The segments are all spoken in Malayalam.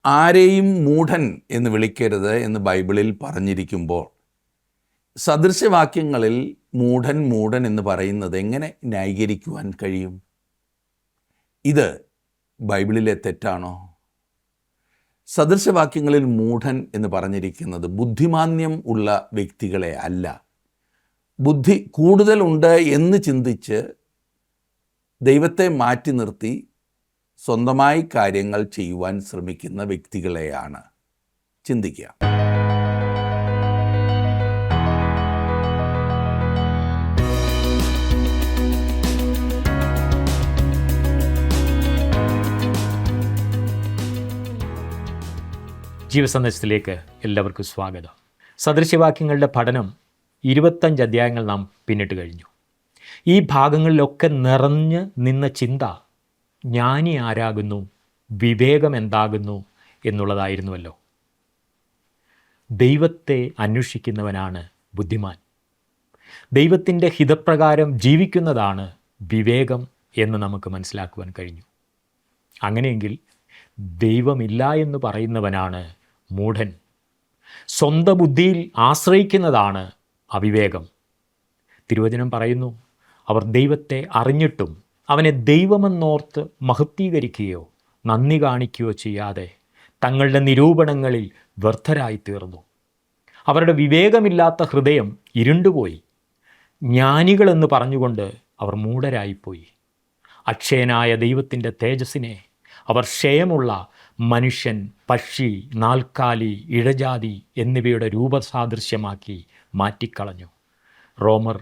ആരെയും മൂഢൻ എന്ന് വിളിക്കരുത് എന്ന് ബൈബിളിൽ പറഞ്ഞിരിക്കുമ്പോൾ സദൃശവാക്യങ്ങളിൽ മൂഢൻ മൂഢൻ എന്ന് പറയുന്നത് എങ്ങനെ ന്യായീകരിക്കുവാൻ കഴിയും? ഇത് ബൈബിളിലെ തെറ്റാണോ? സദൃശവാക്യങ്ങളിൽ മൂഢൻ എന്ന് പറഞ്ഞിരിക്കുന്നത് ബുദ്ധിമാന്യം ഉള്ള വ്യക്തികളെ അല്ല, ബുദ്ധി കൂടുതലുണ്ട് എന്ന് ചിന്തിച്ച് ദൈവത്തെ മാറ്റി നിർത്തി സ്വന്തമായി കാര്യങ്ങൾ ചെയ്യുവാൻ ശ്രമിക്കുന്ന വ്യക്തികളെയാണ് ചിന്തിക്കുക. ജീവസന്ദേശത്തിലേക്ക് എല്ലാവർക്കും സ്വാഗതം. സദൃശവാക്യങ്ങളുടെ പഠനം 25 അധ്യായങ്ങൾ നാം പിന്നിട്ട് കഴിഞ്ഞു. ഈ ഭാഗങ്ങളിലൊക്കെ നിറഞ്ഞ് നിന്ന ചിന്ത ജ്ഞാനി ആരാകുന്നു, വിവേകം എന്താകുന്നു എന്നുള്ളതായിരുന്നുവല്ലോ. ദൈവത്തെ അന്വേഷിക്കുന്നവനാണ് ബുദ്ധിമാൻ, ദൈവത്തിൻ്റെ ഹിതപ്രകാരം ജീവിക്കുന്നതാണ് വിവേകം എന്ന് നമുക്ക് മനസ്സിലാക്കുവാൻ കഴിഞ്ഞു. അങ്ങനെയെങ്കിൽ ദൈവമില്ല എന്ന് പറയുന്നവനാണ് മൂഢൻ, സ്വന്തം ബുദ്ധിയിൽ ആശ്രയിക്കുന്നതാണ് അവിവേകം. തിരുവചനം പറയുന്നു, അവർ ദൈവത്തെ അറിഞ്ഞിട്ടും അവനെ ദൈവമെന്നോർത്ത് മഹത്വീകരിക്കുകയോ നന്ദി കാണിക്കുകയോ ചെയ്യാതെ തങ്ങളുടെ നിരൂപണങ്ങളിൽ വ്യർത്ഥരായിത്തീർന്നു. അവരുടെ വിവേകമില്ലാത്ത ഹൃദയം ഇരുണ്ടുപോയി. ജ്ഞാനികളെന്ന് പറഞ്ഞുകൊണ്ട് അവർ മൂഢരായിപ്പോയി. അക്ഷയനായ ദൈവത്തിൻ്റെ തേജസ്സിനെ അവർ ക്ഷയമുള്ള മനുഷ്യൻ, പക്ഷി, നാൽക്കാലി, ഇഴജാതി എന്നിവയുടെ രൂപസാദൃശ്യമാക്കി മാറ്റിക്കളഞ്ഞു. റോമർ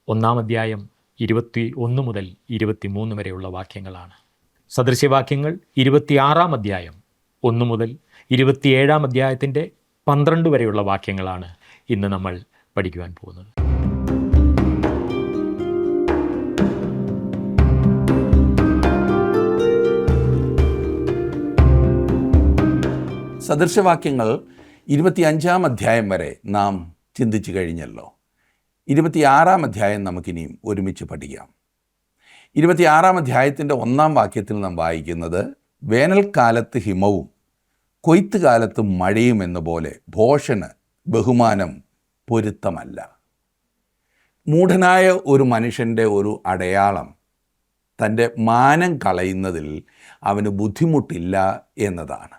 1 അധ്യായം 21 മുതൽ 23 വരെയുള്ള വാക്യങ്ങളാണ്. സദൃശ്യവാക്യങ്ങൾ 26 അധ്യായം 1 മുതൽ 27 അധ്യായത്തിൻ്റെ 12 വരെയുള്ള വാക്യങ്ങളാണ് ഇന്ന് നമ്മൾ പഠിക്കുവാൻ പോകുന്നത്. സദൃശവാക്യങ്ങൾ 25 അധ്യായം വരെ നാം ചിന്തിച്ചു കഴിഞ്ഞല്ലോ. 26 അധ്യായം നമുക്കിനിയും ഒരുമിച്ച് പഠിക്കാം. 26 അധ്യായത്തിൻ്റെ 1 വാക്യത്തിൽ നാം വായിക്കുന്നത്, വേനൽക്കാലത്ത് ഹിമവും കൊയ്ത്തുകാലത്ത് മഴയും എന്ന പോലെ ഭോഷന് ബഹുമാനം പൊരുത്തമല്ല. മൂഢനായ ഒരു മനുഷ്യൻ്റെ ഒരു അടയാളം തൻ്റെ മാനം കളയുന്നതിൽ അവന് ബുദ്ധിമുട്ടില്ല എന്നതാണ്.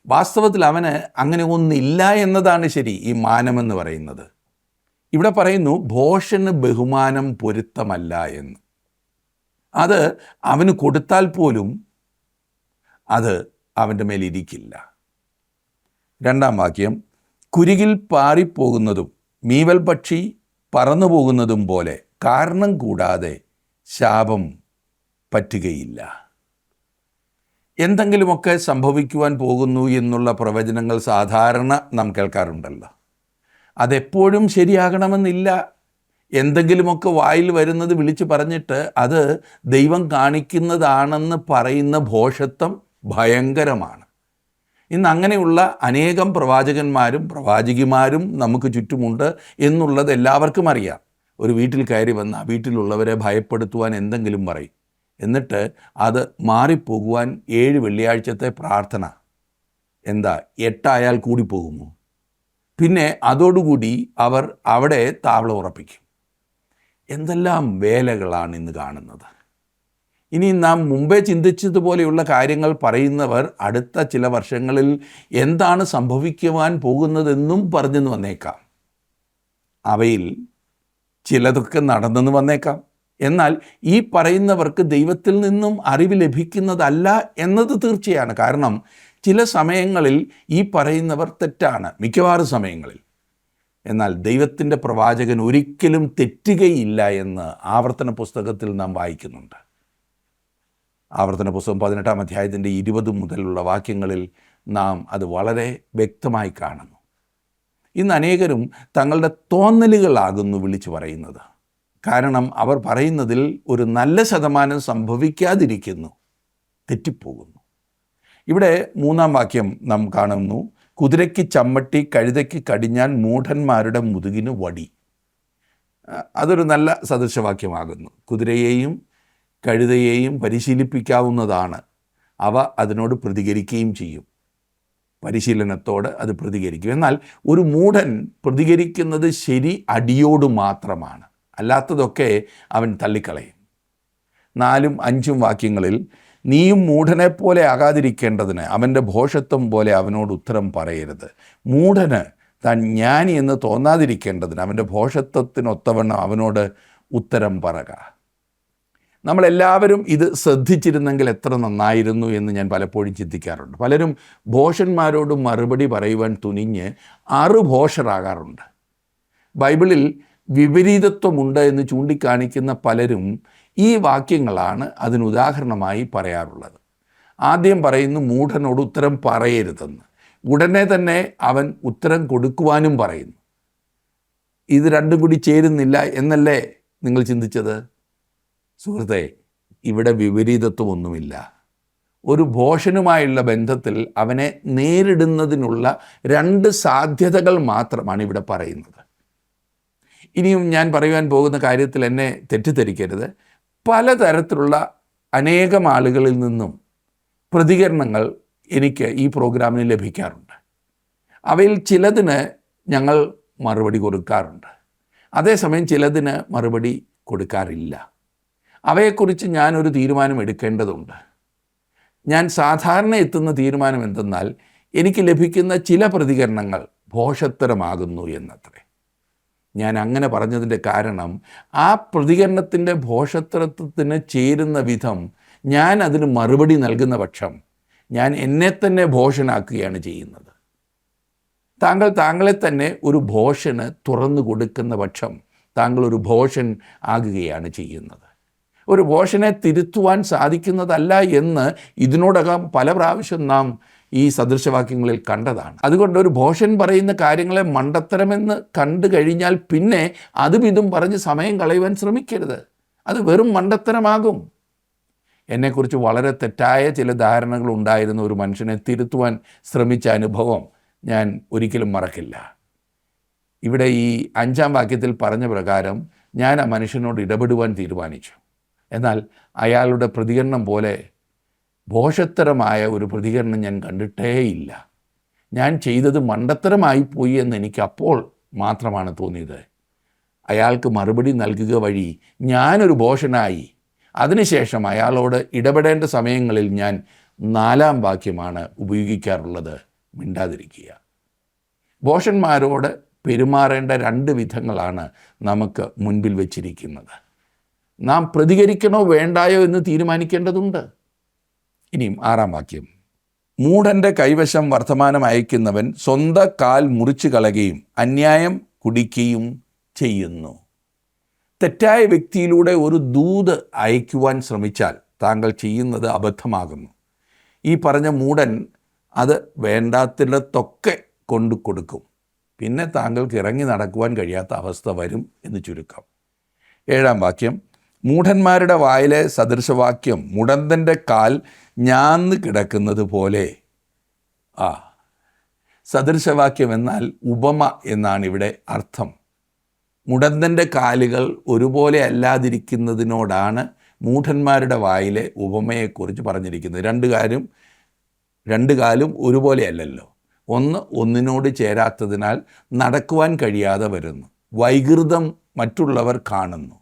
വാസ്തവത്തിൽ അവന് അങ്ങനെ ഒന്നില്ല എന്നതാണ് ശരി. ഈ മാനമെന്ന് പറയുന്നത് ഇവിടെ പറയുന്നു, ഭോഷന് ബഹുമാനം പൊരുത്തമല്ല എന്ന്. അത് അവന് കൊടുത്താൽ പോലും അത് അവൻ്റെ മേലിരിക്കില്ല. 2 വാക്യം, കുരുകിൽ പാറിപ്പോകുന്നതും മീവൽ പക്ഷി പറന്നു പോകുന്നതും പോലെ കാരണം കൂടാതെ ശാപം പറ്റുകയില്ല. എന്തെങ്കിലുമൊക്കെ സംഭവിക്കുവാൻ പോകുന്നു എന്നുള്ള പ്രവചനങ്ങൾ സാധാരണ നാം കേൾക്കാറുണ്ടല്ലോ. അതെപ്പോഴും ശരിയാകണമെന്നില്ല. എന്തെങ്കിലുമൊക്കെ വായിൽ വരുന്നത് വിളിച്ചു പറഞ്ഞിട്ട് അത് ദൈവം കാണിക്കുന്നതാണെന്ന് പറയുന്ന ഭോഷത്വം ഭയങ്കരമാണ്. ഇന്ന് അങ്ങനെയുള്ള അനേകം പ്രവാചകന്മാരും പ്രവാചകിമാരും നമുക്ക് ചുറ്റുമുണ്ട് എന്നുള്ളത് എല്ലാവർക്കും അറിയാം. ഒരു വീട്ടിൽ കയറി വന്ന് ആ വീട്ടിലുള്ളവരെ ഭയപ്പെടുത്തുവാൻ എന്തെങ്കിലും പറയും. എന്നിട്ട് അത് മാറിപ്പോകുവാൻ 7 വെള്ളിയാഴ്ചത്തെ പ്രാർത്ഥന. എന്താ, 8 ആയാൽ കൂടി പോകുമോ? പിന്നെ അതോടുകൂടി അവർ അവിടെ താവളം ഉറപ്പിക്കും. എന്തെല്ലാം വേലകളാണ് ഇന്ന് കാണുന്നത്. ഇനി നാം മുമ്പേ ചിന്തിച്ചതുപോലെയുള്ള കാര്യങ്ങൾ പറയുന്നവർ അടുത്ത ചില വർഷങ്ങളിൽ എന്താണ് സംഭവിക്കുവാൻ പോകുന്നതെന്നും പറഞ്ഞെന്ന് വന്നേക്കാം. അവയിൽ ചിലതൊക്കെ നടന്നെന്ന് വന്നേക്കാം. എന്നാൽ ഈ പറയുന്നവർക്ക് ദൈവത്തിൽ നിന്നും അറിവ് ലഭിക്കുന്നതല്ല എന്നത് തീർച്ചയാണ്. കാരണം ചില സമയങ്ങളിൽ ഈ പറയുന്നവർ തെറ്റാണ്, മിക്കവാറും സമയങ്ങളിൽ. എന്നാൽ ദൈവത്തിൻ്റെ പ്രവാചകൻ ഒരിക്കലും തെറ്റുകയില്ല എന്ന് ആവർത്തന പുസ്തകത്തിൽ നാം വായിക്കുന്നുണ്ട്. ആവർത്തന പുസ്തകം 18 അധ്യായത്തിൻ്റെ 20 മുതലുള്ള വാക്യങ്ങളിൽ നാം അത് വളരെ വ്യക്തമായി കാണുന്നു. ഇന്ന് അനേകരും തങ്ങളുടെ തോന്നലുകളാകുന്നു വിളിച്ചു പറയുന്നത്. കാരണം അവർ പറയുന്നതിൽ ഒരു നല്ല ശതമാനം സംഭവിക്കാതിരിക്കുന്നു, തെറ്റിപ്പോകുന്നു. ഇവിടെ 3 വാക്യം നാം കാണുന്നു, കുതിരയ്ക്ക് ചമ്മട്ടി കഴുതയ്ക്ക് കടിഞ്ഞാൻ മൂഢന്മാരുടെ മുതുകിന് വടി. അതൊരു നല്ല സദൃശവാക്യമാകുന്നു. കുതിരയെയും കഴുതയെയും പരിശീലിപ്പിക്കാവുന്നതാണ്. അവ അതിനോട് പ്രതികരിക്കുകയും ചെയ്യും. പരിശീലനത്തോട് അത് പ്രതികരിക്കും. എന്നാൽ ഒരു മൂഢൻ പ്രതികരിക്കുന്നത് ശരി അടിയോട് മാത്രമാണ്, അല്ലാത്തതൊക്കെ അവൻ തള്ളിക്കളയും. 4ഉം 5ഉം വാക്യങ്ങളിൽ നീയും മൂഢനെപ്പോലെ ആകാതിരിക്കേണ്ടതിന് അവൻ്റെ ഭോഷത്വം പോലെ അവനോട് ഉത്തരം പറയരുത്. മൂഢന് താൻ ജ്ഞാനി എന്ന് തോന്നാതിരിക്കേണ്ടതിന് അവൻ്റെ ഭോഷത്വത്തിനൊത്തവണ്ണം അവനോട് ഉത്തരം പറക. നമ്മളെല്ലാവരും ഇത് ശ്രദ്ധിച്ചിരുന്നെങ്കിൽ എത്ര നന്നായിരുന്നു എന്ന് ഞാൻ പലപ്പോഴും ചിന്തിക്കാറുണ്ട്. പലരും ഭോഷന്മാരോട് മറുപടി പറയുവാൻ തുനിഞ്ഞ് അറുഭോഷരാകാറുണ്ട്. ബൈബിളിൽ വിപരീതത്വമുണ്ട് എന്ന് ചൂണ്ടിക്കാണിക്കുന്ന പലരും ഈ വാക്യങ്ങളാണ് അതിനുദാഹരണമായി പറയാറുള്ളത്. ആദ്യം പറയുന്നു മൂഢനോട് ഉത്തരം പറയരുതെന്ന്. ഉടനെ തന്നെ അവൻ ഉത്തരം കൊടുക്കുവാനും പറയുന്നു. ഇത് രണ്ടും കൂടി ചേരുന്നില്ല എന്നല്ലേ നിങ്ങൾ ചിന്തിച്ചത്? സുഹൃത്തെ, ഇവിടെ വിപരീതത്വമൊന്നുമില്ല. ഒരു ഭോഷനുമായുള്ള ബന്ധത്തിൽ അവനെ നേരിടുന്നതിനുള്ള 2 സാധ്യതകൾ മാത്രമാണ് ഇവിടെ പറയുന്നത്. ഇനിയും ഞാൻ പറയുവാൻ പോകുന്ന കാര്യത്തിൽ എന്നെ തെറ്റിദ്ധരിക്കരുത്. പലതരത്തിലുള്ള അനേകം ആളുകളിൽ നിന്നും പ്രതികരണങ്ങൾ എനിക്ക് ഈ പ്രോഗ്രാമിന് ലഭിക്കാറുണ്ട്. അവയിൽ ചിലതിന് ഞങ്ങൾ മറുപടി കൊടുക്കാറുണ്ട്, അതേസമയം ചിലതിന് മറുപടി കൊടുക്കാറില്ല. അവയെക്കുറിച്ച് ഞാനൊരു തീരുമാനം എടുക്കേണ്ടതുണ്ട്. ഞാൻ സാധാരണ എത്തുന്ന തീരുമാനം എന്തെന്നാൽ എനിക്ക് ലഭിക്കുന്ന ചില പ്രതികരണങ്ങൾ ഭോഷത്തരമാകുന്നു എന്നത്രേ. ഞാൻ അങ്ങനെ പറഞ്ഞതിൻ്റെ കാരണം ആ പ്രതികരണത്തിൻ്റെ ഭോഷത്തരത്വത്തിന് ചേരുന്ന വിധം ഞാൻ അതിന് മറുപടി നൽകുന്ന പക്ഷം ഞാൻ എന്നെ തന്നെ ഭോഷനാക്കുകയാണ് ചെയ്യുന്നത്. താങ്കൾ താങ്കളെ തന്നെ ഒരു ഭോഷന് തുറന്നു കൊടുക്കുന്ന പക്ഷം താങ്കൾ ഒരു ഭോഷൻ ആകുകയാണ് ചെയ്യുന്നത്. ഒരു ഭോഷനെ തിരുത്തുവാൻ സാധിക്കുന്നതല്ല എന്ന് ഇതിനോടകം പല പ്രാവശ്യം നാം ഈ സദൃശവാക്യങ്ങളിൽ കണ്ടതാണ്. അതുകൊണ്ട് ഒരു ഭോഷൻ പറയുന്ന കാര്യങ്ങളെ മണ്ടത്തരമെന്ന് കണ്ടു കഴിഞ്ഞാൽ പിന്നെ അതും ഇതും പറഞ്ഞ് സമയം കളയുവാൻ ശ്രമിക്കരുത്. അത് വെറും മണ്ടത്തരമാകും. എന്നെക്കുറിച്ച് വളരെ തെറ്റായ ചില ധാരണകൾ ഉണ്ടായിരുന്ന ഒരു മനുഷ്യനെ തിരുത്തുവാൻ ശ്രമിച്ച അനുഭവം ഞാൻ ഒരിക്കലും മറക്കില്ല. ഇവിടെ ഈ 5-ാം വാക്യത്തിൽ പറഞ്ഞ പ്രകാരം ഞാൻ ആ മനുഷ്യനോട് ഇടപെടുവാൻ തീരുമാനിച്ചു. എന്നാൽ അയാളുടെ പ്രതികരണം പോലെ ഭോഷത്തരമായ ഒരു പ്രതികരണം ഞാൻ കണ്ടിട്ടേയില്ല. ഞാൻ ചെയ്തത് മണ്ടത്തരമായിപ്പോയി എന്ന് എനിക്ക് അപ്പോൾ മാത്രമാണ് തോന്നിയത്. അയാൾക്ക് മറുപടി നൽകുക വഴി ഞാനൊരു ഭോഷനായി. അതിനുശേഷം അയാളോട് ഇടപെടേണ്ട സമയങ്ങളിൽ ഞാൻ 4-ാം വാക്യമാണ് ഉപയോഗിക്കാറുള്ളത്: മിണ്ടാതിരിക്കുക. ഭോഷന്മാരോട് പെരുമാറേണ്ട 2 വിധങ്ങളാണ് നമുക്ക് മുൻപിൽ വച്ചിരിക്കുന്നത്. നാം പ്രതികരിക്കണോ വേണ്ടായോ എന്ന് തീരുമാനിക്കേണ്ടതുണ്ട്. ഇനിയും 6-ാം വാക്യം: മൂഢൻ്റെ കൈവശം വർത്തമാനം അയക്കുന്നവൻ സ്വന്തം കാൽ മുറിച്ചു കളയുകയും അന്യായം കുടിക്കുകയും ചെയ്യുന്നു. തെറ്റായ വ്യക്തിയിലൂടെ ഒരു ദൂത് അയക്കുവാൻ ശ്രമിച്ചാൽ താങ്കൾ ചെയ്യുന്നത് അബദ്ധമാകുന്നു. ഈ പറഞ്ഞ മൂഢൻ അത് വേണ്ടാത്തിടത്തൊക്കെ കൊണ്ടു കൊടുക്കും. പിന്നെ താങ്കൾക്ക് ഇറങ്ങി നടക്കുവാൻ കഴിയാത്ത അവസ്ഥ വരും എന്ന് ചുരുക്കം. 7-ാം വാക്യം: മൂഢന്മാരുടെ വായിലെ സദൃശവാക്യം മുടന്തൻ്റെ കാൽ ഞാന്ന് കിടക്കുന്നത് പോലെ. സദൃശവാക്യം എന്നാൽ ഉപമ എന്നാണ് ഇവിടെ അർത്ഥം. മുടന്തൻ്റെ കാലുകൾ ഒരുപോലെ അല്ലാതിരിക്കുന്നതിനോടാണ് മൂഢന്മാരുടെ വായിലെ ഉപമയെക്കുറിച്ച് പറഞ്ഞിരിക്കുന്നത്. 2 കാലും ഒരുപോലെ അല്ലല്ലോ. ഒന്ന് ഒന്നിനോട് ചേരാത്തതിനാൽ നടക്കുവാൻ കഴിയാതെ വരുന്നു. വൈകൃതം മറ്റുള്ളവർ കാണുന്നു.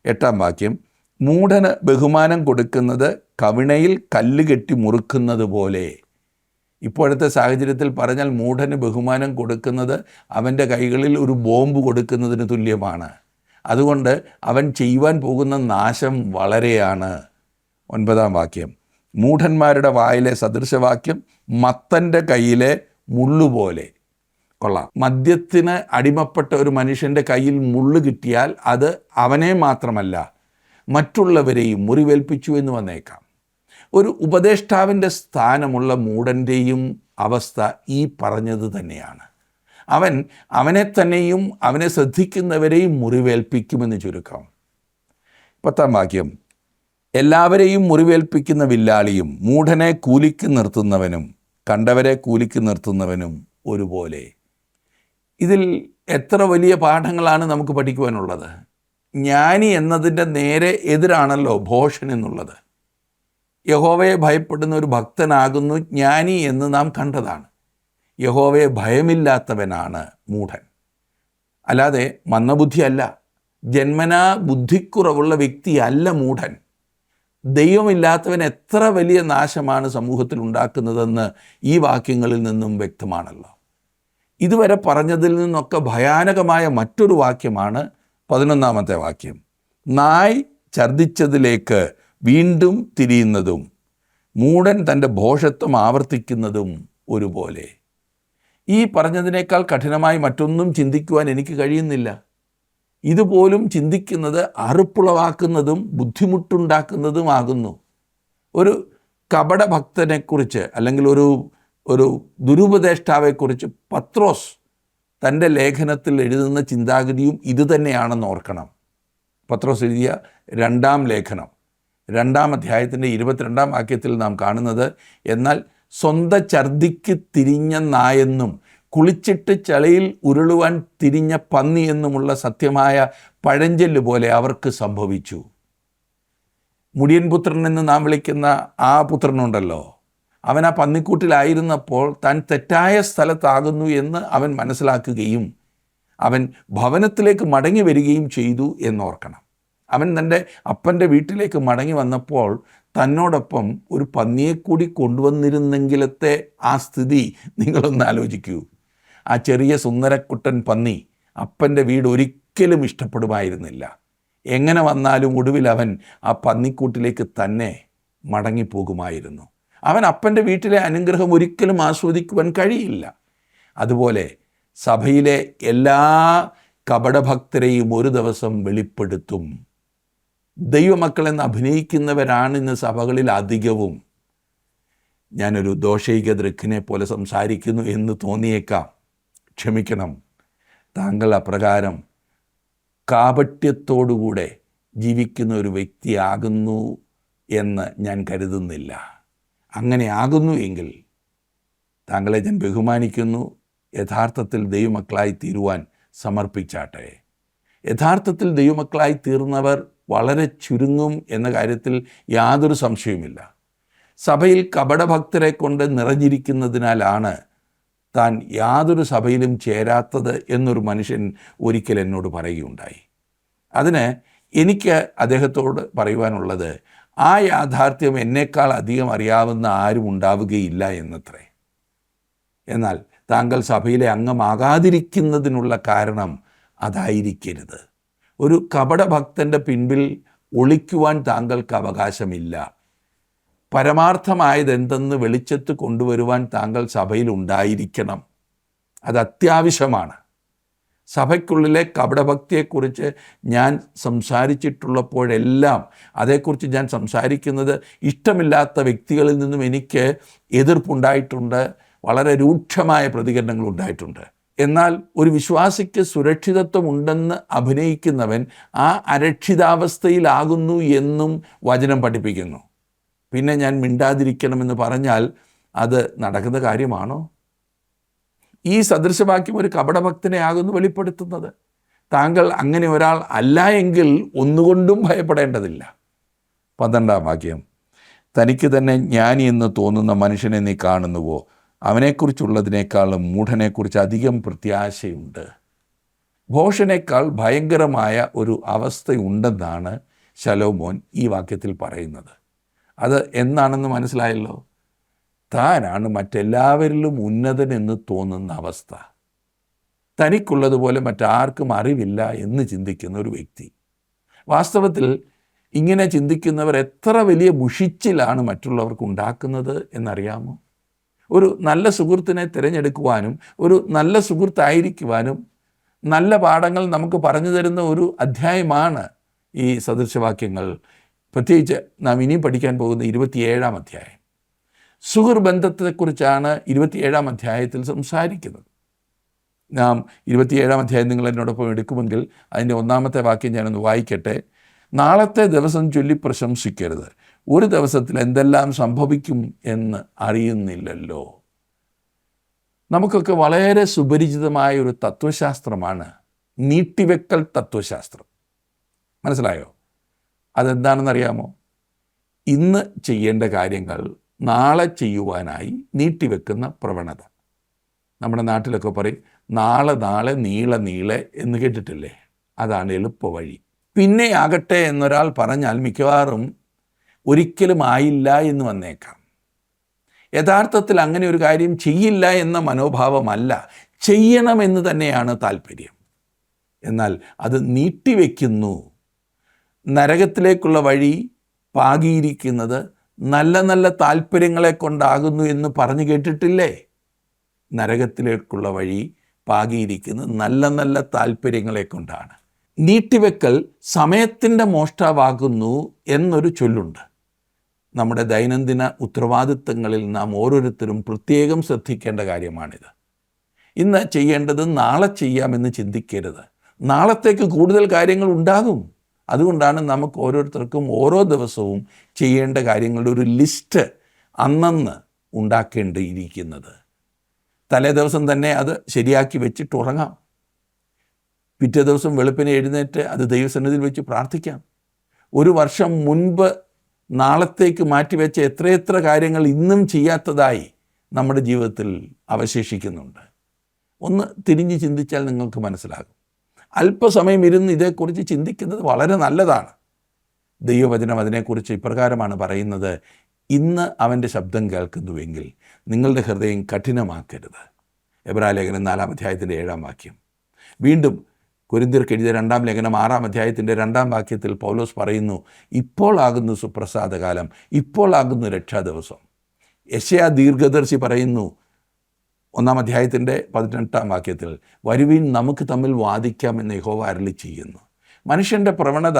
8-ാം വാക്യം: മൂഢന് ബഹുമാനം കൊടുക്കുന്നത് കവിണയിൽ കല്ല് കെട്ടി മുറുക്കുന്നത് പോലെ. ഇപ്പോഴത്തെ സാഹചര്യത്തിൽ പറഞ്ഞാൽ മൂഢന് ബഹുമാനം കൊടുക്കുന്നത് അവൻ്റെ കൈകളിൽ ഒരു ബോംബ് കൊടുക്കുന്നതിന് തുല്യമാണ്. അതുകൊണ്ട് അവൻ ചെയ്യുവാൻ പോകുന്ന നാശം വളരെയാണ്. 9-ാം വാക്യം: മൂഢന്മാരുടെ വായിലെ സദൃശവാക്യം മത്തൻ്റെ കയ്യിലെ മുള്ളുപോലെ. കൊള്ളാം. മദ്യത്തിന് അടിമപ്പെട്ട ഒരു മനുഷ്യൻ്റെ കയ്യിൽ മുള്ളു കിട്ടിയാൽ അത് അവനെ മാത്രമല്ല മറ്റുള്ളവരെയും മുറിവേൽപ്പിച്ചു എന്ന് വന്നേക്കാം. ഒരു ഉപദേഷ്ടാവിൻ്റെ സ്ഥാനമുള്ള മൂഢൻ്റെയും അവസ്ഥ ഈ പറഞ്ഞത് തന്നെയാണ്. അവനെ തന്നെയും അവനെ ശ്രദ്ധിക്കുന്നവരെയും മുറിവേൽപ്പിക്കുമെന്ന് ചുരുക്കം. 10-ാം വാക്യം: എല്ലാവരെയും മുറിവേൽപ്പിക്കുന്ന വില്ലാളിയും മൂഢനെ കൂലിക്ക് നിർത്തുന്നവനും കണ്ടവരെ കൂലിക്ക് നിർത്തുന്നവനും ഒരുപോലെ. ഇതിൽ എത്ര വലിയ പാഠങ്ങളാണ് നമുക്ക് പഠിക്കുവാനുള്ളത്. ജ്ഞാനി എന്നതിൻ്റെ നേരെ എതിരാണല്ലോ ഭോഷൻ എന്നുള്ളത്. യഹോവയെ ഭയപ്പെടുന്ന ഒരു ഭക്തനാകുന്നു ജ്ഞാനി എന്ന് നാം കണ്ടതാണ്. യഹോവയെ ഭയമില്ലാത്തവനാണ് മൂഢൻ. അല്ലാതെ മന്ദബുദ്ധിയല്ല, ജന്മനാ ബുദ്ധിക്കുറവുള്ള വ്യക്തിയല്ല മൂഢൻ. ദൈവമില്ലാത്തവൻ എത്ര വലിയ നാശമാണ് സമൂഹത്തിൽ ഉണ്ടാക്കുന്നതെന്ന് ഈ വാക്യങ്ങളിൽ നിന്നും വ്യക്തമാണല്ലോ. ഇതുവരെ പറഞ്ഞതിൽ നിന്നൊക്കെ ഭയാനകമായ മറ്റൊരു വാക്യമാണ് 11-ാമത്തെ വാക്യം. നായ് ഛർദ്ദിച്ചതിലേക്ക് വീണ്ടും തിരിയുന്നതും മൂഢൻ തൻ്റെ ഭോഷത്വം ആവർത്തിക്കുന്നതും ഒരുപോലെ. ഈ പറഞ്ഞതിനേക്കാൾ കഠിനമായി മറ്റൊന്നും ചിന്തിക്കുവാൻ എനിക്ക് കഴിയുന്നില്ല. ഇതുപോലും ചിന്തിക്കുന്നത് അറുപ്പുളവാക്കുന്നതും ബുദ്ധിമുട്ടുണ്ടാക്കുന്നതുമാകുന്നു. ഒരു കപടഭക്തനെക്കുറിച്ച് അല്ലെങ്കിൽ ഒരു ദുരുപദേഷ്ടാവെക്കുറിച്ച് പത്രോസ് തൻ്റെ ലേഖനത്തിൽ എഴുതുന്ന ചിന്താഗതിയും ഇതുതന്നെയാണെന്ന് ഓർക്കണം. പത്രോസ് എഴുതിയ 2-ാം ലേഖനം 2-ാം അധ്യായത്തിൻ്റെ 22-ാം വാക്യത്തിൽ നാം കാണുന്നത്, എന്നാൽ സ്വന്തം ഛർദ്ദിക്ക് തിരിഞ്ഞ നായെന്നും കുളിച്ചിട്ട് ചളിയിൽ ഉരുളുവാൻ തിരിഞ്ഞ പന്നി എന്നുമുള്ള സത്യമായ പഴഞ്ചൊല്ല് പോലെ അവർക്ക് സംഭവിച്ചു. മുടിയൻ പുത്രൻ എന്ന് നാം വിളിക്കുന്ന ആ പുത്രനുണ്ടല്ലോ, അവൻ ആ പന്നിക്കൂട്ടിലായിരുന്നപ്പോൾ താൻ തെറ്റായ സ്ഥലത്താകുന്നു എന്ന് അവൻ മനസ്സിലാക്കുകയും അവൻ ഭവനത്തിലേക്ക് മടങ്ങി വരികയും ചെയ്തു എന്നോർക്കണം. അവൻ തൻ്റെ അപ്പൻ്റെ വീട്ടിലേക്ക് മടങ്ങി വന്നപ്പോൾ തന്നോടൊപ്പം ഒരു പന്നിയെ കൂടി കൊണ്ടുവന്നിരുന്നെങ്കിലത്തെ ആ സ്ഥിതി നിങ്ങളൊന്ന് ആലോചിക്കൂ. ആ ചെറിയ സുന്ദരക്കുട്ടൻ പന്നി അപ്പൻ്റെ വീട് ഒരിക്കലും ഇഷ്ടപ്പെടുമായിരുന്നില്ല. എങ്ങനെ വന്നാലും ഒടുവിൽ അവൻ ആ പന്നിക്കൂട്ടിലേക്ക് തന്നെ മടങ്ങിപ്പോകുമായിരുന്നു. അവൻ അപ്പൻ്റെ വീട്ടിലെ അനുഗ്രഹം ഒരിക്കലും ആസ്വദിക്കുവാൻ കഴിയില്ല. അതുപോലെ സഭയിലെ എല്ലാ കപടഭക്തരെയും ഒരു ദിവസം വെളിപ്പെടുത്തും. ദൈവമക്കളെന്ന് അഭിനയിക്കുന്നവരാണ് ഇന്ന് സഭകളിൽ അധികവും. ഞാനൊരു ദോഷൈക ദൃക്കിനെ പോലെ സംസാരിക്കുന്നു എന്ന് തോന്നിയേക്കാം, ക്ഷമിക്കണം. താങ്കൾ അപ്രകാരം കാപട്യത്തോടുകൂടെ ജീവിക്കുന്ന ഒരു വ്യക്തിയാകുന്നു എന്ന് ഞാൻ കരുതുന്നില്ല. അങ്ങനെ ആകുന്നു എങ്കിൽ താങ്കളെ ഞാൻ ബഹുമാനിക്കുന്നു. യഥാർത്ഥത്തിൽ ദൈവമക്കളായി തീരുവാൻ സമർപ്പിച്ചാട്ടെ. യഥാർത്ഥത്തിൽ ദൈവമക്കളായി തീർന്നവർ വളരെ ചുരുങ്ങും എന്ന കാര്യത്തിൽ യാതൊരു സംശയവുമില്ല. സഭയിൽ കപടഭക്തരെ കൊണ്ട് നിറഞ്ഞിരിക്കുന്നതിനാലാണ് താൻ യാതൊരു സഭയിലും ചേരാത്തത് എന്നൊരു മനുഷ്യൻ ഒരിക്കൽ എന്നോട് പറയുകയുണ്ടായി. അതിന് എനിക്ക് അദ്ദേഹത്തോട് പറയുവാനുള്ളത്, ആ യാഥാർത്ഥ്യം എന്നേക്കാൾ അധികം അറിയാവുന്ന ആരും ഉണ്ടാവുകയില്ല എന്നത്രേ. എന്നാൽ താങ്കൾ സഭയിലെ അംഗമാകാതിരിക്കുന്നതിനുള്ള കാരണം അതായിരിക്കരുത്. ഒരു കപടഭക്തൻ്റെ പിൻപിൽ ഒളിക്കുവാൻ താങ്കൾക്ക് അവകാശമില്ല. പരമാർത്ഥമായതെന്തെന്ന് വെളിച്ചത്ത് കൊണ്ടുവരുവാൻ താങ്കൾ സഭയിൽ ഉണ്ടായിരിക്കണം. അത് അത്യാവശ്യമാണ്. സഭയ്ക്കുള്ളിലെ കപടഭക്തിയെക്കുറിച്ച് ഞാൻ സംസാരിച്ചിട്ടുള്ളപ്പോഴെല്ലാം അതേക്കുറിച്ച് ഞാൻ സംസാരിക്കുന്നത് ഇഷ്ടമില്ലാത്ത വ്യക്തികളിൽ നിന്നും എനിക്ക് എതിർപ്പുണ്ടായിട്ടുണ്ട്, വളരെ രൂക്ഷമായ പ്രതികരണങ്ങൾ ഉണ്ടായിട്ടുണ്ട്. എന്നാൽ ഒരു വിശ്വാസിക്ക് സുരക്ഷിതത്വം ഉണ്ടെന്ന് അഭിനയിക്കുന്നവൻ ആ അരക്ഷിതാവസ്ഥയിലാകുന്നു എന്നും വചനം പഠിപ്പിക്കുന്നു. പിന്നെ ഞാൻ മിണ്ടാതിരിക്കണമെന്ന് പറഞ്ഞാൽ അത് നടക്കുന്ന കാര്യമാണോ? ഈ സദൃശവാക്യം ഒരു കപടഭക്തനെ ആകുന്നു വെളിപ്പെടുത്തുന്നത്. താങ്കൾ അങ്ങനെ ഒരാൾ അല്ല എങ്കിൽ ഒന്നുകൊണ്ടും ഭയപ്പെടേണ്ടതില്ല. 12-ാം വാക്യം, തനിക്ക് തന്നെ ജ്ഞാനി എന്ന് തോന്നുന്ന മനുഷ്യനെ നീ കാണുന്നുവോ? അവനെക്കുറിച്ചുള്ളതിനേക്കാളും മൂഢനെക്കുറിച്ച് അധികം പ്രത്യാശയുണ്ട്. ഭോഷനേക്കാൾ ഭയങ്കരമായ ഒരു അവസ്ഥയുണ്ടെന്നാണ് ശലോമോൻ ഈ വാക്യത്തിൽ പറയുന്നത്. അത് എന്താണെന്ന് മനസ്സിലായല്ലോ. താനാണ് മറ്റെല്ലാവരിലും ഉന്നതനെന്ന് തോന്നുന്ന അവസ്ഥ. തനിക്കുള്ളതുപോലെ മറ്റാർക്കും അറിവില്ല എന്ന് ചിന്തിക്കുന്ന ഒരു വ്യക്തി. വാസ്തവത്തിൽ ഇങ്ങനെ ചിന്തിക്കുന്നവർ എത്ര വലിയ മുഷിച്ചിലാണ് മറ്റുള്ളവർക്ക് ഉണ്ടാക്കുന്നത് എന്നറിയാമോ? ഒരു നല്ല സുഹൃത്തിനെ തിരഞ്ഞെടുക്കുവാനും ഒരു നല്ല സുഹൃത്തായിരിക്കുവാനും നല്ല പാഠങ്ങൾ നമുക്ക് പറഞ്ഞു തരുന്ന ഒരു അധ്യായമാണ് ഈ സദൃശവാക്യങ്ങൾ. പ്രത്യേകിച്ച് നാം ഇനിയും പഠിക്കാൻ പോകുന്ന 27-ാം അധ്യായം. സുഹൃബന്ധത്തെക്കുറിച്ചാണ് 27-ാം അധ്യായത്തിൽ സംസാരിക്കുന്നത്. നാം 27-ാം അധ്യായം നിങ്ങൾ എന്നോടൊപ്പം എടുക്കുമെങ്കിൽ അതിൻ്റെ 1-ാമത്തെ വാക്യം ഞാനൊന്ന് വായിക്കട്ടെ. നാളത്തെ ദിവസം ചൊല്ലി പ്രശംസിക്കരുത്, ഒരു ദിവസത്തിൽ എന്തെല്ലാം സംഭവിക്കും എന്ന് അറിയുന്നില്ലല്ലോ. നമുക്കൊക്കെ വളരെ സുപരിചിതമായ ഒരു തത്വശാസ്ത്രമാണ് നീട്ടിവെക്കൽ തത്വശാസ്ത്രം. മനസ്സിലായോ? അതെന്താണെന്നറിയാമോ? ഇന്ന് ചെയ്യേണ്ട കാര്യങ്ങൾ നാളെ ചെയ്യുവാനായി നീട്ടിവെക്കുന്ന പ്രവണത. നമ്മുടെ നാട്ടിലൊക്കെ പറയും നാളെ നാളെ നീളെ നീളെ എന്ന് കേട്ടിട്ടില്ലേ? അതാണ് എളുപ്പവഴി. പിന്നെ ആകട്ടെ എന്നൊരാൾ പറഞ്ഞാൽ മിക്കവാറും ഒരിക്കലും ആയില്ല എന്ന് വന്നേക്കാം. യഥാർത്ഥത്തിൽ അങ്ങനെ ഒരു കാര്യം ചെയ്യില്ല എന്ന മനോഭാവമല്ല, ചെയ്യണമെന്ന് തന്നെയാണ് താല്പര്യം. എന്നാൽ അത് നീട്ടിവെക്കുന്നു. നരകത്തിലേക്കുള്ള വഴി പാകിയിരിക്കുന്നത് നല്ല നല്ല താല്പര്യങ്ങളെ കൊണ്ടാകുന്നു എന്ന് പറഞ്ഞു കേട്ടിട്ടില്ലേ? നരകത്തിലേക്കുള്ള വഴി പാകിയിരിക്കുന്നത് നല്ല നല്ല താല്പര്യങ്ങളെ കൊണ്ടാണ്. നീട്ടിവെക്കൽ സമയത്തിൻ്റെ മോഷ്ടാവാകുന്നു എന്നൊരു ചൊല്ലുണ്ട്. നമ്മുടെ ദൈനംദിന ഉത്തരവാദിത്തങ്ങളിൽ നാം ഓരോരുത്തരും പ്രത്യേകം ശ്രദ്ധിക്കേണ്ട കാര്യമാണിത്. ഇന്ന് ചെയ്യേണ്ടത് നാളെ ചെയ്യാമെന്ന് ചിന്തിക്കരുത്. നാളത്തേക്ക് കൂടുതൽ കാര്യങ്ങൾ ഉണ്ടാകും. അതുകൊണ്ടാണ് നമുക്ക് ഓരോരുത്തർക്കും ഓരോ ദിവസവും ചെയ്യേണ്ട കാര്യങ്ങളുടെ ഒരു ലിസ്റ്റ് അന്നന്ന് ഉണ്ടാക്കേണ്ടിയിരിക്കുന്നത്. തലേ ദിവസം തന്നെ അത് ശരിയാക്കി വെച്ചിട്ട് ഉറങ്ങാം. പിറ്റേ ദിവസം വെളുപ്പിനെ എഴുന്നേറ്റ് അത് ദൈവസന്നിധിയിൽ വെച്ച് പ്രാർത്ഥിക്കാം. ഒരു വർഷം മുൻപ് നാളത്തേക്ക് മാറ്റിവെച്ച എത്രയെത്ര കാര്യങ്ങൾ ഇന്നും ചെയ്യാത്തതായി നമ്മുടെ ജീവിതത്തിൽ അവശേഷിക്കുന്നുണ്ട്. ഒന്ന് തിരിഞ്ഞ് ചിന്തിച്ചാൽ നിങ്ങൾക്ക് മനസ്സിലാകും. അല്പസമയം ഇരുന്ന് ഇതേക്കുറിച്ച് ചിന്തിക്കുന്നത് വളരെ നല്ലതാണ്. ദൈവവചനം അതിനെക്കുറിച്ച് ഇപ്രകാരമാണ് പറയുന്നത്: ഇന്ന് അവൻ്റെ ശബ്ദം കേൾക്കുന്നുവെങ്കിൽ നിങ്ങളുടെ ഹൃദയം കഠിനമാക്കരുത്. എബ്രായലേഖനം 4-ാം അധ്യായത്തിൻ്റെ 7-ാം വാക്യം. വീണ്ടും കൊരിന്ത്യർക്ക് എഴുതിയ 2-ാം ലേഖനം 6-ാം അധ്യായത്തിൻ്റെ 2-ാം വാക്യത്തിൽ പൗലോസ് പറയുന്നു, ഇപ്പോൾ ആകുന്നു സുപ്രസാദകാലം, ഇപ്പോൾ ആകുന്നു രക്ഷാദിവസം. യെശയ്യാ ദീർഘദർശി പറയുന്നു 1-ാം അധ്യായത്തിൻ്റെ 18-ാം വാക്യത്തിൽ, വരുവിൻ നമുക്ക് തമ്മിൽ വാദിക്കാമെന്ന് യഹോവ അരുളി ചെയ്യുന്നു. മനുഷ്യൻ്റെ പ്രവണത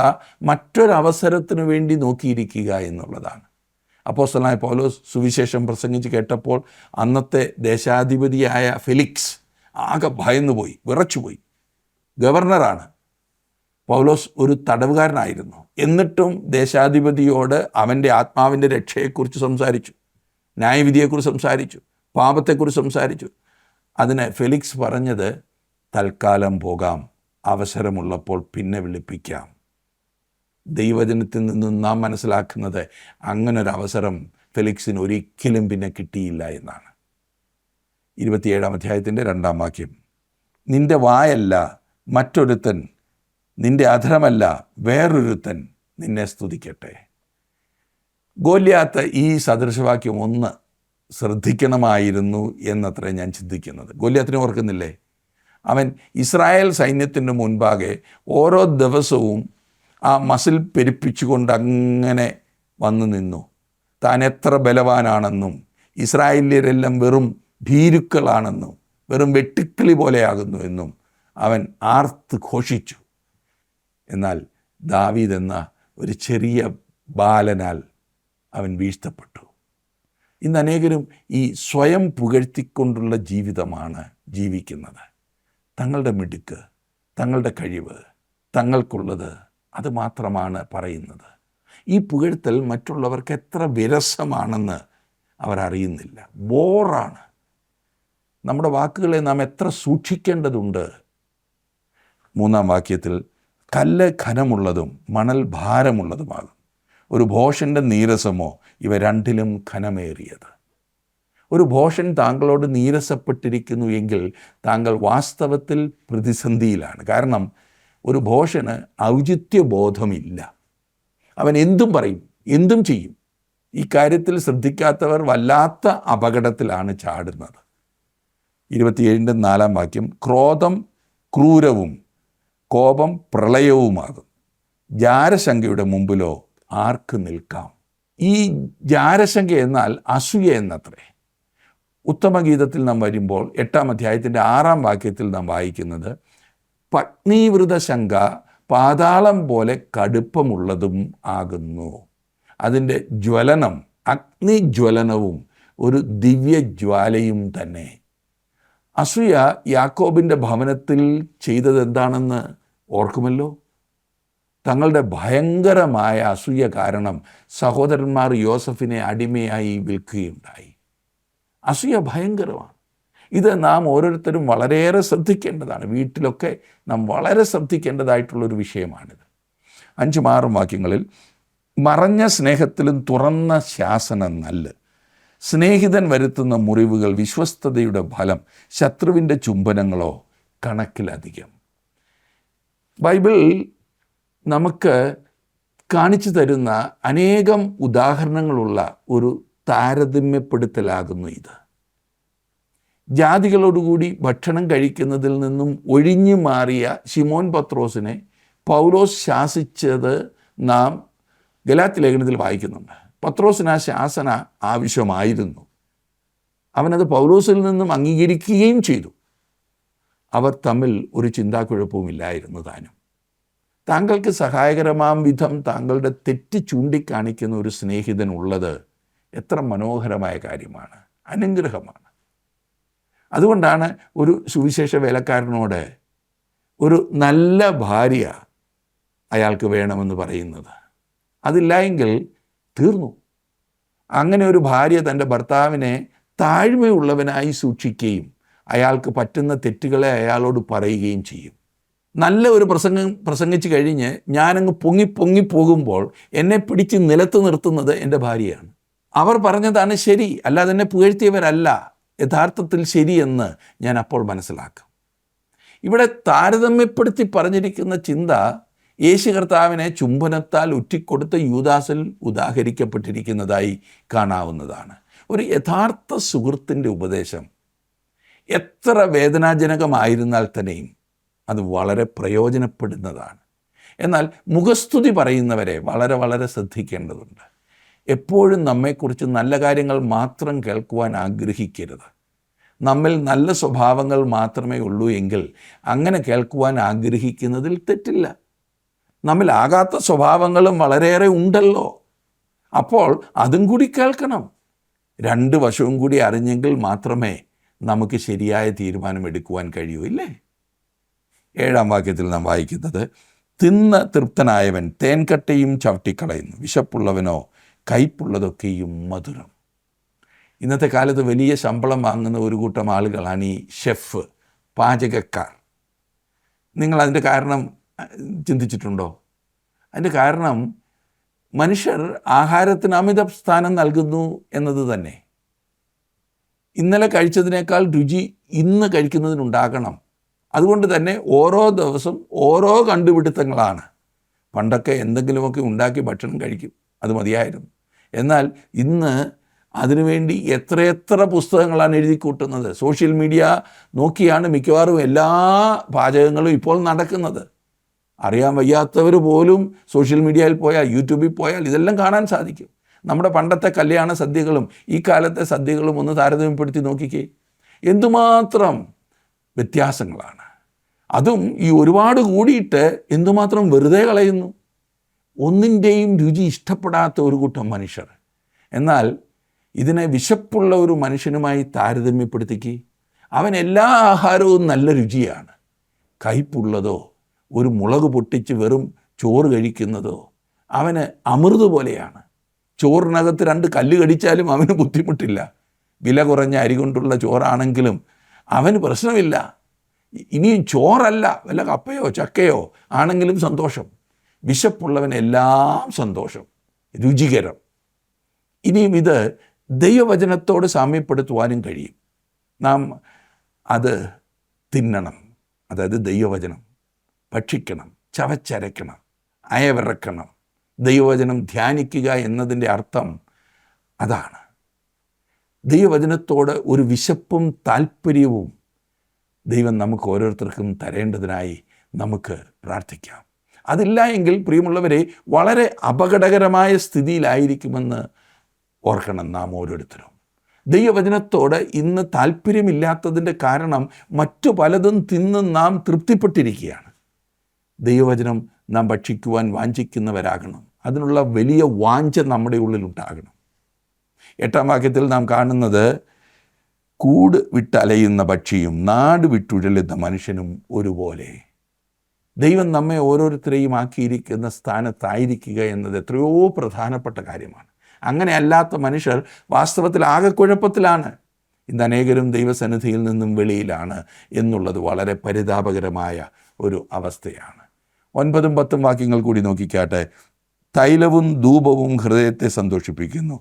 മറ്റൊരവസരത്തിനു വേണ്ടി നോക്കിയിരിക്കുക എന്നുള്ളതാണ്. അപ്പോസ്തലനായ പൗലോസ് സുവിശേഷം പ്രസംഗിച്ച് കേട്ടപ്പോൾ അന്നത്തെ ദേശാധിപതിയായ ഫെലിക്സ് ആകെ ഭയന്നുപോയി, വിറച്ചുപോയി. ഗവർണറാണ്. പൗലോസ് ഒരു തടവുകാരനായിരുന്നു. എന്നിട്ടും ദേശാധിപതിയോട് അവൻ്റെ ആത്മാവിൻ്റെ രക്ഷയെക്കുറിച്ച് സംസാരിച്ചു, ന്യായവിധിയെക്കുറിച്ച് സംസാരിച്ചു, പാപത്തെക്കുറിച്ച് സംസാരിച്ചു. അതിന് ഫെലിക്സ് പറഞ്ഞത്, തൽക്കാലം പോകാം, അവസരമുള്ളപ്പോൾ പിന്നെ വിളിപ്പിക്കാം. ദൈവജനത്തിൽ നിന്നും നാം മനസ്സിലാക്കുന്നത് അങ്ങനൊരവസരം ഫെലിക്സിന് ഒരിക്കലും പിന്നെ കിട്ടിയില്ല എന്നാണ്. 27-ാം അധ്യായത്തിൻ്റെ 2-ാം വാക്യം, നിൻ്റെ വായല്ല മറ്റൊരുത്തൻ, നിൻ്റെ അധരമല്ല വേറൊരുത്തൻ നിന്നെ സ്തുതിക്കട്ടെ. ഗോല്യാത്ത് ഈ സദൃശവാക്യം ഒന്ന് ശ്രദ്ധിക്കണമായിരുന്നു എന്നത്രേ ഞാൻ ചിന്തിക്കുന്നത്. ഗോല്യാത്തിനെ ഓർക്കുന്നില്ലേ? അവൻ ഇസ്രായേൽ സൈന്യത്തിൻ്റെ മുൻപാകെ ഓരോ ദിവസവും ആ മസിൽ പെരുപ്പിച്ചുകൊണ്ട് അങ്ങനെ വന്നു നിന്നു. താൻ എത്ര ബലവാനാണെന്നും ഇസ്രായേല്യരെല്ലാം വെറും ഭീരുക്കളാണെന്നും വെറും വെട്ടുക്കിളി പോലെയാകുന്നു എന്നും അവൻ ആർത്ത് ഘോഷിച്ചു. എന്നാൽ ദാവീദ് എന്ന ഒരു ചെറിയ ബാലനാൽ അവൻ വീഴ്ത്തപ്പെട്ടു. ഇന്ന് അനേകരും ഈ സ്വയം പുകഴ്ത്തിക്കൊണ്ടുള്ള ജീവിതമാണ് ജീവിക്കുന്നത്. തങ്ങളുടെ മിടുക്ക്, തങ്ങളുടെ കഴിവ്, തങ്ങൾക്കുള്ളത് അത് മാത്രമാണ് പറയുന്നത്. ഈ പുകഴ്ത്തൽ മറ്റുള്ളവർക്ക് എത്ര വിരസമാണെന്ന് അവർ അറിയുന്നില്ല. ബോറാണ്. നമ്മുടെ വാക്കുകളെ നാം എത്ര സൂക്ഷിക്കേണ്ടതുണ്ട്. 3-ാം വാക്യത്തിൽ, കല്ല് ഘനമുള്ളതും മണൽ ഭാരമുള്ളതുമാകും, ഒരു ഭോഷൻ്റെ നീരസമോ ഇവ രണ്ടിലും ഘനമേറിയത്. ഒരു ഭോഷൻ താങ്കളോട് നീരസപ്പെട്ടിരിക്കുന്നു എങ്കിൽ താങ്കൾ വാസ്തവത്തിൽ പ്രതിസന്ധിയിലാണ്. കാരണം ഒരു ഭോഷന് ഔചിത്യബോധമില്ല. അവൻ എന്തും പറയും, എന്തും ചെയ്യും. ഈ കാര്യത്തിൽ ശ്രദ്ധിക്കാത്തവർ വല്ലാത്ത അപകടത്തിലാണ് ചാടുന്നത്. 27-ന്റെ 4-ാം വാക്യം, ക്രോധം ക്രൂരവും കോപം പ്രളയവുമാകും, ജാരശങ്കയുടെ മുമ്പിലോ ആർക്ക് നിൽക്കാം. ഈ ജാരശങ്ക എന്നാൽ അസൂയ എന്നത്രേ. ഉത്തമഗീതത്തിൽ നാം വരുമ്പോൾ 8-ാം അധ്യായത്തിൻ്റെ 6-ാം വാക്യത്തിൽ നാം വായിക്കുന്നത്, പത്നീവൃത ശങ്ക പാതാളം പോലെ കടുപ്പമുള്ളതും ആകുന്നു, അതിൻ്റെ ജ്വലനം അഗ്നിജ്വലനവും ഒരു ദിവ്യജ്വാലയും തന്നെ. അസൂയ യാക്കോബിൻ്റെ ഭവനത്തിൽ ചെയ്തത് എന്താണെന്ന് ഓർക്കുമല്ലോ. തങ്ങളുടെ ഭയങ്കരമായ അസൂയ കാരണം സഹോദരന്മാർ യോസഫിനെ അടിമയായി വിൽക്കുകയുണ്ടായി. അസൂയ ഭയങ്കരമാണ്. ഇത് നാം ഓരോരുത്തരും വളരെയേറെ ശ്രദ്ധിക്കേണ്ടതാണ്. വീട്ടിലൊക്കെ നാം വളരെ ശ്രദ്ധിക്കേണ്ടതായിട്ടുള്ളൊരു വിഷയമാണിത്. 5-6 വാക്യങ്ങളിൽ മറഞ്ഞ സ്നേഹത്തിലും തുറന്ന ശാസന നല്ല. സ്നേഹിതൻ വരുത്തുന്ന മുറിവുകൾ വിശ്വസ്തതയുടെ ഫലം, ശത്രുവിൻ്റെ ചുംബനങ്ങളോ കണക്കിലധികം. ബൈബിൾ നമുക്ക് കാണിച്ചു തരുന്ന അനേകം ഉദാഹരണങ്ങളുള്ള ഒരു താരതമ്യപ്പെടുത്തലാകുന്നു ഇത്. ജാതികളോടുകൂടി ഭക്ഷണം കഴിക്കുന്നതിൽ നിന്നും ഒഴിഞ്ഞു മാറിയ ശിമോൻ പത്രോസിനെ പൗലോസ് ശാസിച്ചത് നാം ഗലാത്യ ലേഖനത്തിൽ വായിക്കുന്നുണ്ട്. പത്രോസിന് ആ ശാസന ആവശ്യമായിരുന്നു. അവനത് പൗലോസിൽ നിന്നും അംഗീകരിക്കുകയും ചെയ്തു. അവർ തമ്മിൽ ഒരു ചിന്താക്കുഴപ്പവുമില്ലായിരുന്നു താനും. താങ്കൾക്ക് സഹായകരമാം വിധം താങ്കളുടെ തെറ്റ് ചൂണ്ടിക്കാണിക്കുന്ന ഒരു സ്നേഹിതൻ ഉള്ളത് എത്ര മനോഹരമായ കാര്യമാണ്, അനുഗ്രഹമാണ്. അതുകൊണ്ടാണ് ഒരു സുവിശേഷ വേലക്കാരനോട് ഒരു നല്ല ഭാര്യ അയാൾക്ക് വേണമെന്ന് പറയുന്നത്. അതില്ലായെങ്കിൽ തീർന്നു. അങ്ങനെ ഒരു ഭാര്യ തൻ്റെ ഭർത്താവിനെ താഴ്മയുള്ളവനായി സൂക്ഷിക്കുകയും അയാൾക്ക് പറ്റുന്ന തെറ്റുകളെ അയാളോട് പറയുകയും ചെയ്യും. നല്ല ഒരു പ്രസംഗിച്ച് കഴിഞ്ഞ് ഞാനങ്ങ് പൊങ്ങി പോകുമ്പോൾ എന്നെ പിടിച്ച് നിലത്ത് നിർത്തുന്നത് എൻ്റെ ഭാര്യയാണ്. അവർ പറഞ്ഞതാണ് ശരി, അല്ലാതെ എന്നെ പുകഴ്ത്തിയവരല്ല യഥാർത്ഥത്തിൽ ശരിയെന്ന് ഞാൻ അപ്പോൾ മനസ്സിലാക്കും. ഇവിടെ താരതമ്യപ്പെടുത്തി പറഞ്ഞിരിക്കുന്ന ചിന്ത യേശു കർത്താവിനെ ചുംബനത്താൽ ഉറ്റിക്കൊടുത്ത യൂദാസിൽ ഉദാഹരിക്കപ്പെട്ടിരിക്കുന്നതായി കാണാവുന്നതാണ്. ഒരു യഥാർത്ഥ സുഹൃത്തിൻ്റെ ഉപദേശം എത്ര വേദനാജനകമായിരുന്നാൽ തന്നെയും അത് വളരെ പ്രയോജനപ്പെടുന്നതാണ്. എന്നാൽ മുഖസ്തുതി പറയുന്നവരെ വളരെ ശ്രദ്ധിക്കേണ്ടതുണ്ട്. എപ്പോഴും നമ്മെക്കുറിച്ച് നല്ല കാര്യങ്ങൾ മാത്രം കേൾക്കുവാൻ ആഗ്രഹിക്കരുത്. നമ്മിൽ നല്ല സ്വഭാവങ്ങൾ മാത്രമേ ഉള്ളൂ എങ്കിൽ അങ്ങനെ കേൾക്കുവാൻ ആഗ്രഹിക്കുന്നതിൽ തെറ്റില്ല. നമ്മിൽ ആകാത്ത സ്വഭാവങ്ങളും വളരെയേറെ ഉണ്ടല്ലോ. അപ്പോൾ അതും കൂടി കേൾക്കണം. രണ്ട് വശവും കൂടി അറിഞ്ഞെങ്കിൽ മാത്രമേ നമുക്ക് ശരിയായ തീരുമാനം എടുക്കുവാൻ കഴിയൂ, ഇല്ലേ? 7-ാം വാക്യത്തിൽ നാം വായിക്കുന്നത്, തിന്ന് തൃപ്തനായവൻ തേൻകട്ടയും ചവിട്ടിക്കളയുന്നു, വിശപ്പുള്ളവനോ കയ്പുള്ളതൊക്കെയും മധുരം. ഇന്നത്തെ കാലത്ത് വലിയ ശമ്പളം വാങ്ങുന്ന ഒരു കൂട്ടം ആളുകളാണ് ഈ ഷെഫ്, പാചകക്കാർ. നിങ്ങൾ അതിൻ്റെ കാരണം ചിന്തിച്ചിട്ടുണ്ടോ? അതിൻ്റെ കാരണം മനുഷ്യർ ആഹാരത്തിന് അമിത സ്ഥാനം നൽകുന്നു എന്നത് തന്നെ. ഇന്നലെ കഴിച്ചതിനേക്കാൾ രുചി ഇന്ന് കഴിക്കുന്നതിനുണ്ടാകണം. അതുകൊണ്ട് തന്നെ ഓരോ ദിവസം ഓരോ കണ്ടുപിടുത്തങ്ങളാണ്. പണ്ടൊക്കെ എന്തെങ്കിലുമൊക്കെ ഉണ്ടാക്കി ഭക്ഷണം കഴിക്കും, അത് മതിയായിരുന്നു. എന്നാൽ ഇന്ന് അതിനുവേണ്ടി എത്രയെത്ര പുസ്തകങ്ങളാണ് എഴുതി കൂട്ടുന്നത്. സോഷ്യൽ മീഡിയ നോക്കിയാണ് മിക്കവാറും എല്ലാ പാചകങ്ങളും ഇപ്പോൾ നടക്കുന്നത്. അറിയാൻ വയ്യാത്തവർ പോലും സോഷ്യൽ മീഡിയയിൽ പോയാൽ, യൂട്യൂബിൽ പോയാൽ ഇതെല്ലാം കാണാൻ സാധിക്കും. നമ്മുടെ പണ്ടത്തെ കല്യാണ സദ്യകളും ഈ കാലത്തെ സദ്യകളും ഒന്ന് താരതമ്യപ്പെടുത്തി നോക്കിക്കേ, എന്തുമാത്രം വ്യത്യാസങ്ങളാണ്. അതും ഈ ഒരുപാട് കൂടിയിട്ട് എന്തുമാത്രം വെറുതെ കളയുന്നു. ഒന്നിൻ്റെയും രുചി ഇഷ്ടപ്പെടാത്ത ഒരു കൂട്ടം മനുഷ്യർ. എന്നാൽ ഇതിനെ വിശപ്പുള്ള ഒരു മനുഷ്യനുമായി താരതമ്യപ്പെടുത്തിക്ക്, അവൻ എല്ലാ ആഹാരവും നല്ല രുചിയാണ്. കയ്പുള്ളതോ ഒരു മുളക് പൊട്ടിച്ച് വെറും ചോറ് കഴിക്കുന്നതോ അവന് അമൃത് പോലെയാണ്. ചോറിനകത്ത് 2 കല്ല് കടിച്ചാലും അവന് ബുദ്ധിമുട്ടില്ല. വില കുറഞ്ഞ അരി കൊണ്ടുള്ള ചോറാണെങ്കിലും അവന് പ്രശ്നമില്ല. ഇനിയും ചോറല്ല, വല്ല കപ്പയോ ചക്കയോ ആണെങ്കിലും സന്തോഷം. വിശപ്പുള്ളവനെല്ലാം സന്തോഷം, രുചികരം. ഇനിയും ഇത് ദൈവവചനത്തോട് സാമ്യപ്പെടുത്തുവാനും കഴിയും. നാം അത് തിന്നണം, അതായത് ദൈവവചനം ഭക്ഷിക്കണം, ചവച്ചരക്കണം, അയവിറക്കണം. ദൈവവചനം ധ്യാനിക്കുക എന്നതിൻ്റെ അർത്ഥം അതാണ്. ദൈവവചനത്തോട് ഒരു വിശപ്പും താല്പര്യവും ദൈവം നമുക്ക് ഓരോരുത്തർക്കും തരേണ്ടതിനായി നമുക്ക് പ്രാർത്ഥിക്കാം. അതില്ല എങ്കിൽ പ്രിയമുള്ളവരെ വളരെ അപകടകരമായ സ്ഥിതിയിലായിരിക്കുമെന്ന് ഓർക്കണം നാം ഓരോരുത്തരും. ദൈവവചനത്തോട് ഇന്ന് താല്പര്യമില്ലാത്തതിൻ്റെ കാരണം മറ്റു പലതും തിന്ന് നാം തൃപ്തിപ്പെട്ടിരിക്കുകയാണ്. ദൈവവചനം നാം ഭക്ഷിക്കുവാൻ വാഞ്ചിക്കുന്നവരാകണം. അതിനുള്ള വലിയ വാഞ്ച നമ്മുടെ ഉള്ളിലുണ്ടാകണം. 8-ാം വാക്യത്തിൽ നാം കാണുന്നത്, കൂട് വിട്ടലയുന്ന പക്ഷിയും നാട് വിട്ടുഴലുന്ന മനുഷ്യനും ഒരുപോലെ. ദൈവം നമ്മെ ഓരോരുത്തരെയും ആക്കിയിരിക്കുന്ന സ്ഥാനത്തായിരിക്കുക എന്നത് എത്രയോ പ്രധാനപ്പെട്ട കാര്യമാണ്. അങ്ങനെ അല്ലാത്ത മനുഷ്യർ വാസ്തവത്തിൽ ആകെ കുഴപ്പത്തിലാണ്. ഇന്ന് അനേകരും ദൈവസന്നിധിയിൽ നിന്നും വെളിയിലാണ് എന്നുള്ളത് വളരെ പരിതാപകരമായ ഒരു അവസ്ഥയാണ്. 9-ഉം 10-ഉം വാക്യങ്ങൾ കൂടി നോക്കിക്കാട്ടെ. തൈലവും ധൂപവും ഹൃദയത്തെ സന്തോഷിപ്പിക്കുന്നു.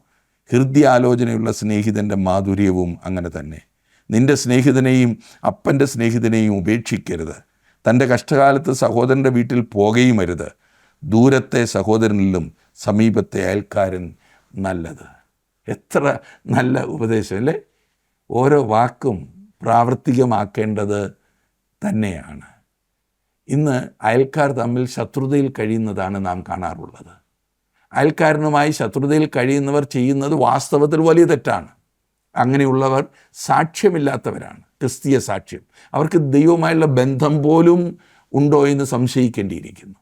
ഹൃദയാലോചനയുള്ള സ്നേഹിതൻ്റെ മാധുര്യവും അങ്ങനെ തന്നെ. നിൻ്റെ സ്നേഹിതനെയും അപ്പൻ്റെ സ്നേഹിതനെയും ഉപേക്ഷിക്കരുത്. തൻ്റെ കഷ്ടകാലത്ത് സഹോദരൻ്റെ വീട്ടിൽ പോകുകയും അരുത്. ദൂരത്തെ സഹോദരനിലും സമീപത്തെ അയൽക്കാരൻ നല്ലത്. എത്ര നല്ല ഉപദേശം അല്ലേ! ഓരോ വാക്കും പ്രാവർത്തികമാക്കേണ്ടത് തന്നെയാണ്. ഇന്ന് അയൽക്കാർ തമ്മിൽ ശത്രുതയിൽ കഴിയുന്നതാണ് നാം കാണാറുള്ളത്. അയൽക്കാരനുമായി ശത്രുതയിൽ കഴിയുന്നവർ ചെയ്യുന്നത് വാസ്തവത്തിൽ വലിയ തെറ്റാണ്. അങ്ങനെയുള്ളവർ സാക്ഷ്യമില്ലാത്തവരാണ്, ക്രിസ്തീയ സാക്ഷ്യം. അവർക്ക് ദൈവവുമായുള്ള ബന്ധം പോലും ഉണ്ടോ എന്ന് സംശയിക്കേണ്ടിയിരിക്കുന്നു.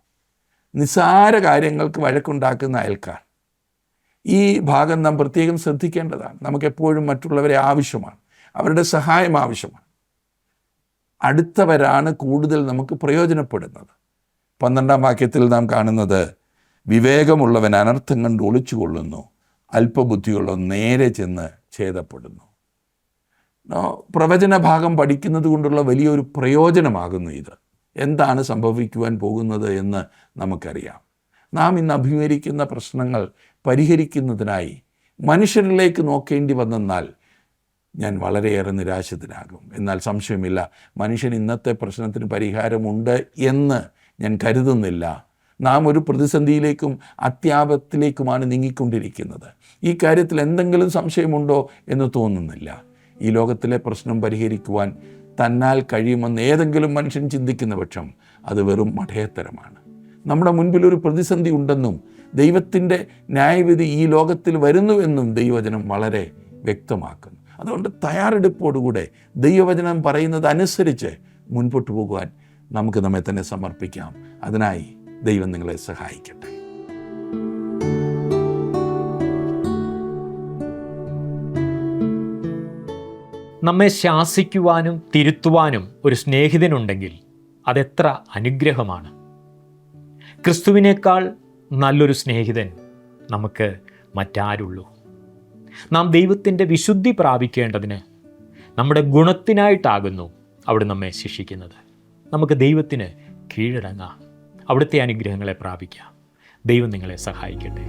നിസ്സാര കാര്യങ്ങൾക്ക് വഴക്കുണ്ടാക്കുന്ന അയൽക്കാർ, ഈ ഭാഗം നാം പ്രത്യേകം ശ്രദ്ധിക്കേണ്ടതാണ്. നമുക്കെപ്പോഴും മറ്റുള്ളവരെ ആവശ്യമാണ്, അവരുടെ സഹായം ആവശ്യമാണ്. അടുത്തവരാണ് കൂടുതൽ നമുക്ക് പ്രയോജനപ്പെടുന്നത്. 12-ാം വാക്യത്തിൽ നാം കാണുന്നത്, വിവേകമുള്ളവൻ അനർത്ഥം കണ്ട് ഒളിച്ചുകൊള്ളുന്നു, അല്പബുദ്ധിയുള്ളവൻ നേരെ ചെന്ന് ഛേദപ്പെടുന്നു. പ്രവചന ഭാഗം പഠിക്കുന്നത് കൊണ്ടുള്ള വലിയൊരു പ്രയോജനമാകുന്നു ഇത്. എന്താണ് സംഭവിക്കുവാൻ പോകുന്നത് എന്ന് നമുക്കറിയാം. നാം ഇന്ന് അഭിമുഖീകരിക്കുന്ന പ്രശ്നങ്ങൾ പരിഹരിക്കുന്നതിനായി മനുഷ്യരിലേക്ക് നോക്കേണ്ടി വന്നാൽ ഞാൻ വളരെയേറെ നിരാശിതനാകും. എന്നാൽ സംശയമില്ല, മനുഷ്യൻ ഇന്നത്തെ പ്രശ്നത്തിന് പരിഹാരമുണ്ട് എന്ന് ഞാൻ കരുതുന്നില്ല. നാം ഒരു പ്രതിസന്ധിയിലേക്കും അത്യാപത്തിലേക്കുമാണ് നീങ്ങിക്കൊണ്ടിരിക്കുന്നത്. ഈ കാര്യത്തിൽ എന്തെങ്കിലും സംശയമുണ്ടോ എന്ന് തോന്നുന്നില്ല. ഈ ലോകത്തിലെ പ്രശ്നം പരിഹരിക്കുവാൻ തന്നാൽ കഴിയുമെന്ന് ഏതെങ്കിലും മനുഷ്യൻ ചിന്തിക്കുന്ന പക്ഷം അത് വെറും മഠയത്തരമാണ്. നമ്മുടെ മുൻപിലൊരു പ്രതിസന്ധി ഉണ്ടെന്നും ദൈവത്തിൻ്റെ ന്യായവിധി ഈ ലോകത്തിൽ വരുന്നുവെന്നും ദൈവവചനം വളരെ വ്യക്തമാക്കുന്നു. അതുകൊണ്ട് തയ്യാറെടുപ്പോടുകൂടെ ദൈവവചനം പറയുന്നത് അനുസരിച്ച് മുൻപോട്ട് പോകുവാൻ നമുക്ക് നമ്മെ തന്നെ സമർപ്പിക്കാം. അതിനായി ദൈവം നിങ്ങളെ സഹായിക്കട്ടെ. നമ്മെ ശാസിക്കുവാനും തിരുത്തുവാനും ഒരു സ്നേഹിതനുണ്ടെങ്കിൽ അതെത്ര അനുഗ്രഹമാണ്. ക്രിസ്തുവിനേക്കാൾ നല്ലൊരു സ്നേഹിതൻ നമുക്ക് മറ്റാരുള്ളൂ. നാം ദൈവത്തിൻ്റെ വിശുദ്ധി പ്രാപിക്കേണ്ടതിന് നമ്മുടെ ഗുണത്തിനായിട്ടാകുന്നു അവിടെ നമ്മെ ശിക്ഷിക്കുന്നത്. നമുക്ക് ദൈവത്തിന് കീഴടങ്ങാം, അവിടുത്തെ അനുഗ്രഹങ്ങളെ പ്രാപിക്കാം. ദൈവം നിങ്ങളെ സഹായിക്കട്ടെ.